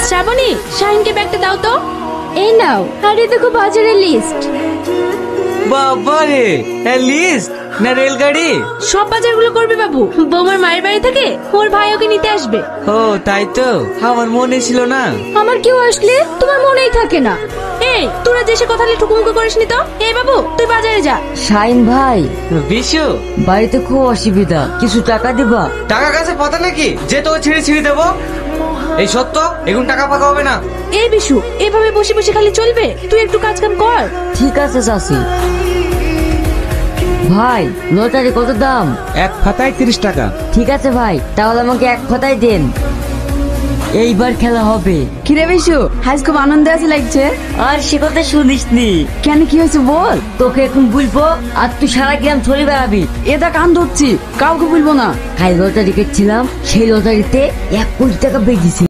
শ্রাবণী, শাহিনকে ব্যাগটা দাও তো। এই নাও, আরে দেখো বাজারের লিস্ট। বাবা রে, লিস্ট না রেলগাড়ি? সব বাজারগুলো করবে বাবু, বৌমার মায়ের বাড়ি থেকে ওর ভাই ওকে নিতে আসবে। ও তাই তো, আমার মনে ছিল না। আমার কেউ আসলে তোমার মনেই থাকে না। এই তোরা দেশে কথা বলে ঠুকুমুকু করিসনি তো। এই বাবু, তুই বাজারে যা। শাহিন ভাই, বিশু, বাড়িতে খুব অসুবিধা, কিছু টাকা দিবা? টাকা কাছে পাতা নাকি যে তোকে ছিঁড়ে ছিঁড়ে দেবো? এই সত্য, এখন টাকা ফাঁকা হবে না। এই বিশু, এভাবে বসে বসে খালি চলবে? তুই একটু কাজ কাম কর। ঠিক আছে চাচি। ভাই, লটারি কত দাম? এক খাতায় 30 টাকা। ঠিক আছে ভাই, তাহলে আমাকে এক খাতায় দেন, এইবার খেলা হবে। কিরে বিশু, আজ খুব আনন্দ আছে লাগছে। আর সে কথা শুনিসনি? কেন, কি হয়েছে বল। তোকে এখন বলবো আর তুই সারা গ্রাম ছড়ি বেড়াবি। এটা কান ধরছি, কাউকে বলবো না। কাল লটারি কেটেছিলাম, সেই লটারিতে 1 কোটি টাকা বেরিয়েছে।